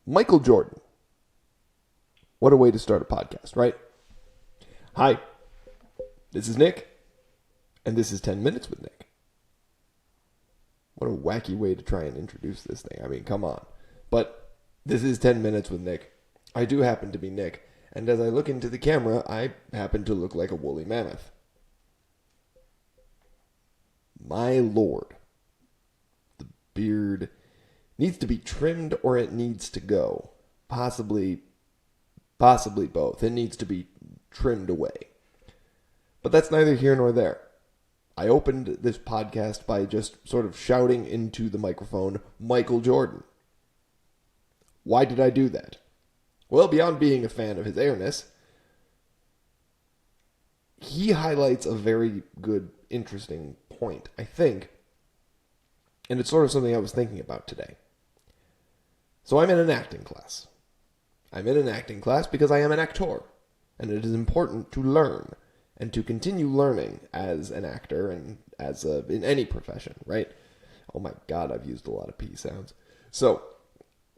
Michael Jordan. What a way to start a podcast, right? Hi, this is Nick, and this is 10 Minutes with Nick. What a wacky way to try and introduce this thing. I mean, come on. But this is 10 Minutes with Nick. I do happen to be Nick, and as I look into the camera, I happen to look like a woolly mammoth. My lord. The beard needs to be trimmed or it needs to go. Possibly both. It needs to be trimmed away. But that's neither here nor there. I opened this podcast by just sort of shouting into the microphone, Michael Jordan. Why did I do that? Well, beyond being a fan of his airness, he highlights a very good, interesting point, I think. And it's sort of something I was thinking about today. So I'm in an acting class. I'm in an acting class because I am an actor. And it is important to learn and to continue learning as an actor and in any profession, right? Oh my God, I've used a lot of P sounds. So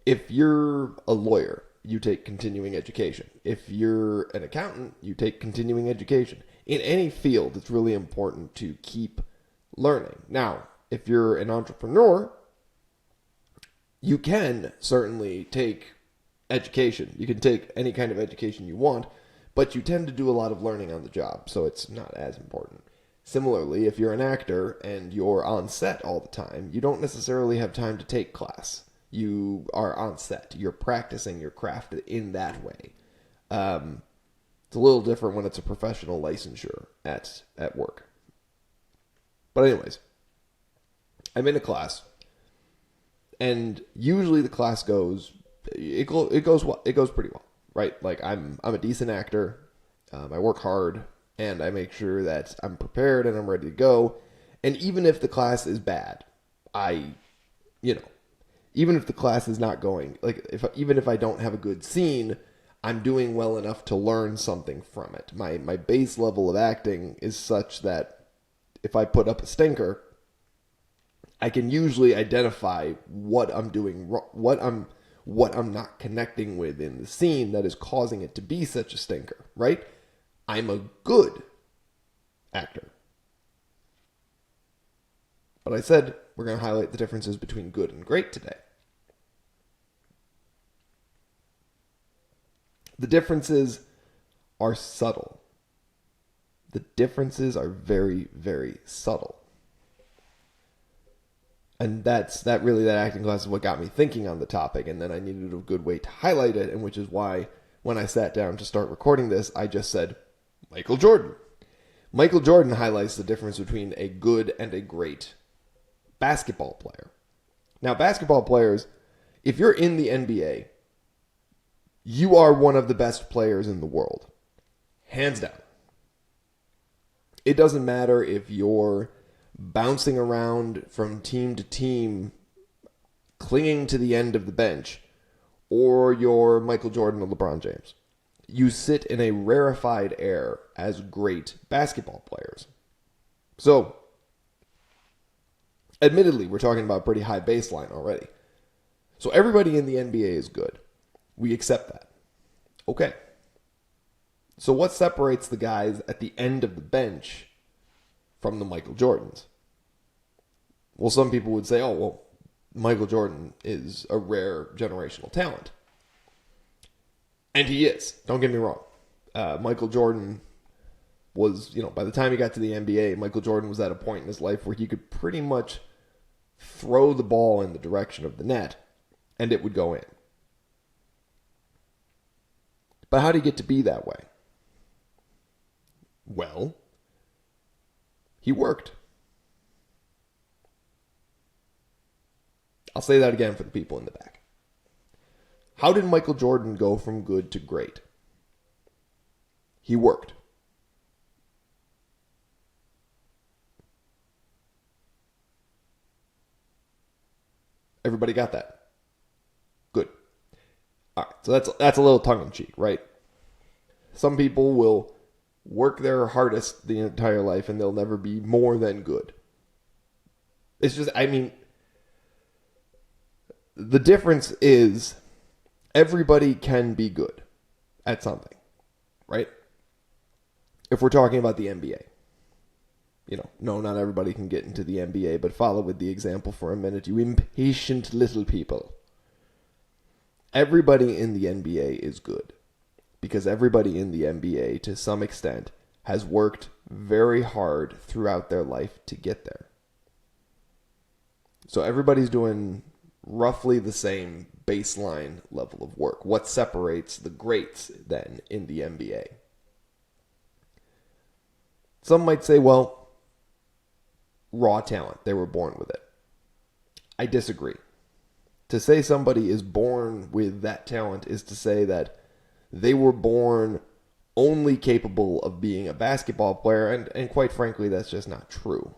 if you're a lawyer, you take continuing education. If you're an accountant, you take continuing education. In any field, it's really important to keep learning. Now, if you're an entrepreneur, you can certainly take education. You can take any kind of education you want, but you tend to do a lot of learning on the job, so it's not as important. Similarly, if you're an actor and you're on set all the time, you don't necessarily have time to take class. You are on set. You're practicing your craft in that way. It's a little different when it's a professional licensure at work. But anyways, I'm in a class, and usually the class goes pretty well, right? Like I'm a decent actor. I work hard, and I make sure that I'm prepared and I'm ready to go. And even if the class is bad, even if the class is not going, even if I don't have a good scene, I'm doing well enough to learn something from it. My base level of acting is such that if I put up a stinker, I can usually identify what I'm doing, what I'm not connecting with in the scene that is causing it to be such a stinker, right? I'm a good actor. But I said we're going to highlight the differences between good and great today. The differences are subtle. The differences are very, very subtle. And that acting class is what got me thinking on the topic, and then I needed a good way to highlight it, and which is why when I sat down to start recording this, I just said, Michael Jordan. Michael Jordan highlights the difference between a good and a great basketball player. Now, basketball players, if you're in the NBA, you are one of the best players in the world. Hands down. It doesn't matter if you're bouncing around from team to team, clinging to the end of the bench, or you're Michael Jordan or LeBron James. You sit in a rarefied air as great basketball players. So, admittedly, we're talking about a pretty high baseline already. So everybody in the NBA is good. We accept that. Okay. So what separates the guys at the end of the bench from the Michael Jordans? Well, some people would say, Michael Jordan is a rare generational talent. And he is. Don't get me wrong. Michael Jordan was, by the time he got to the NBA, Michael Jordan was at a point in his life where he could pretty much throw the ball in the direction of the net and it would go in. But how did he get to be that way? Well, he worked. I'll say that again for the people in the back. How did Michael Jordan go from good to great? He worked. Everybody got that? Good. All right, so that's a little tongue-in-cheek, right? Some people will work their hardest the entire life and they'll never be more than good. It's just, the difference is everybody can be good at something, right? If we're talking about the NBA, no, not everybody can get into the NBA, but follow with the example for a minute, you impatient little people. Everybody in the NBA is good because everybody in the NBA, to some extent, has worked very hard throughout their life to get there. So everybody's doing roughly the same baseline level of work. What separates the greats then in the NBA? Some might say, well, raw talent. They were born with it. I disagree. To say somebody is born with that talent is to say that they were born only capable of being a basketball player, and quite frankly, that's just not true.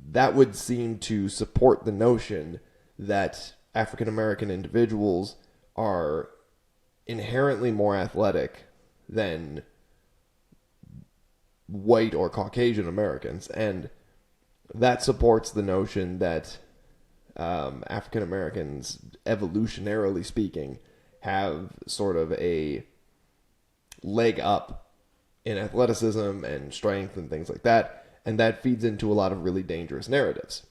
That would seem to support the notion that African American individuals are inherently more athletic than white or Caucasian Americans, and that supports the notion that African Americans, evolutionarily speaking, have sort of a leg up in athleticism and strength and things like that, and that feeds into a lot of really dangerous narratives.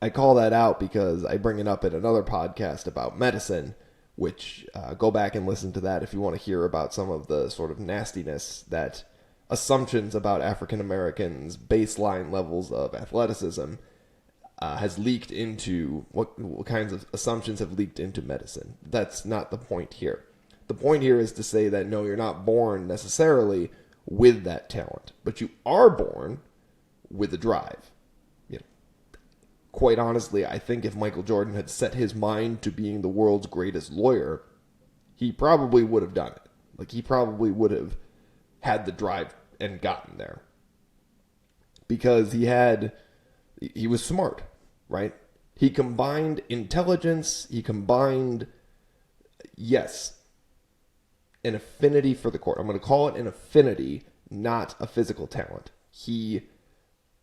I call that out because I bring it up in another podcast about medicine, which go back and listen to that if you want to hear about some of the sort of nastiness that assumptions about African Americans' baseline levels of athleticism has leaked into, what kinds of assumptions have leaked into medicine. That's not the point here. The point here is to say that no, you're not born necessarily with that talent, but you are born with a drive. Quite honestly, I think if Michael Jordan had set his mind to being the world's greatest lawyer, he probably would have done it. Like, he probably would have had the drive and gotten there. Because he was smart, right? He combined intelligence, yes, an affinity for the court. I'm going to call it an affinity, not a physical talent. He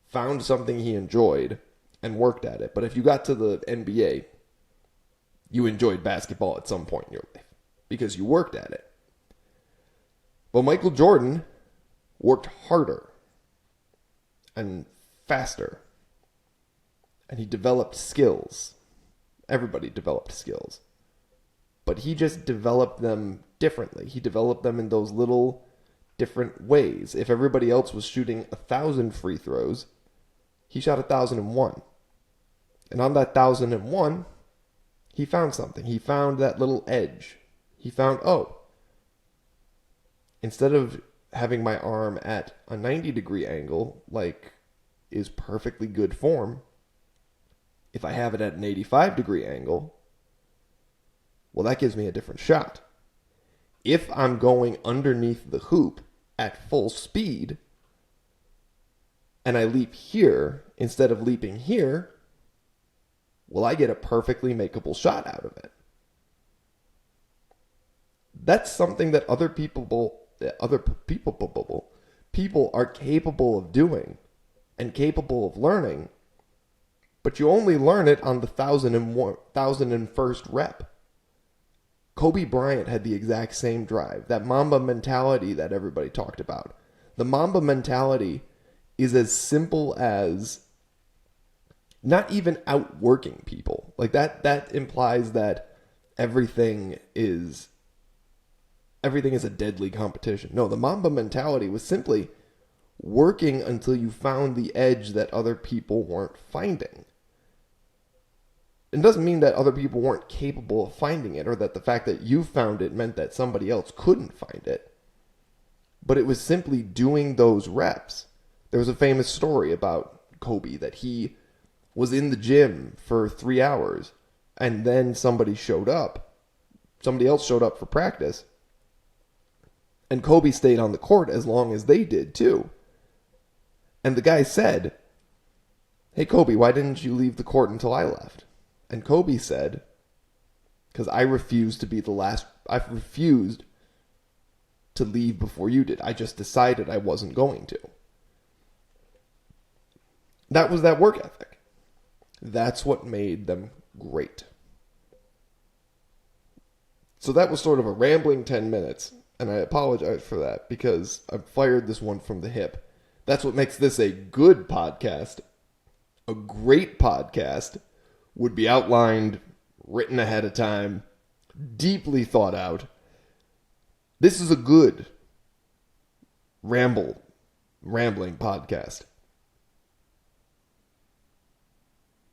found something he enjoyed and worked at it. But if you got to the NBA, you enjoyed basketball at some point in your life because you worked at it. But Michael Jordan worked harder and faster, and he developed skills. Everybody developed skills, but he just developed them differently. He developed them in those little different ways. If everybody else was shooting 1,000 free throws, he shot 1,001. And on that 1,001, he found something. He found that little edge. He found, instead of having my arm at a 90-degree angle, like is perfectly good form, if I have it at an 85-degree angle, well, that gives me a different shot. If I'm going underneath the hoop at full speed, and I leap here instead of leaping here, well, I get a perfectly makeable shot out of it. That's something that people are capable of doing and capable of learning, but you only learn it on the 1,001st rep. Kobe Bryant had the exact same drive, that Mamba mentality that everybody talked about. The Mamba mentality is as simple as not even outworking people. Like that implies that everything is a deadly competition. No, the Mamba mentality was simply working until you found the edge that other people weren't finding. It doesn't mean that other people weren't capable of finding it, or that the fact that you found it meant that somebody else couldn't find it. But it was simply doing those reps. There was a famous story about Kobe that he was in the gym for 3 hours, and then somebody else showed up for practice, and Kobe stayed on the court as long as they did too. And the guy said, "Hey Kobe, why didn't you leave the court until I left?" And Kobe said, "Because I refused to be the last. I refused to leave before you did. I just decided I wasn't going to." That was that work ethic. That's what made them great. So that was sort of a rambling 10 minutes, and I apologize for that because I fired this one from the hip. That's what makes this a good podcast. A great podcast would be outlined, written ahead of time, deeply thought out. This is a good rambling podcast.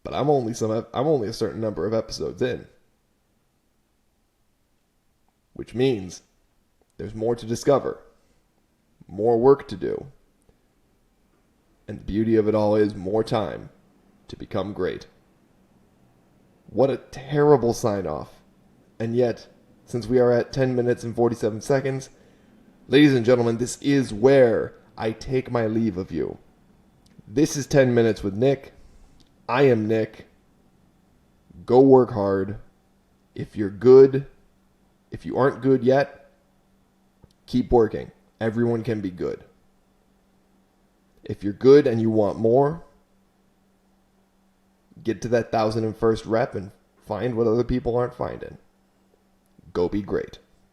But I'm only a certain number of episodes in. Which means there's more to discover, more work to do. And the beauty of it all is more time to become great. What a terrible sign off. And yet, since we are at 10 minutes and 47 seconds, ladies and gentlemen, this is where I take my leave of you. This is 10 Minutes with Nick. I am Nick. Go work hard. If you're good, if you aren't good yet, keep working. Everyone can be good. If you're good and you want more, get to that 1,001st rep and find what other people aren't finding. Go be great.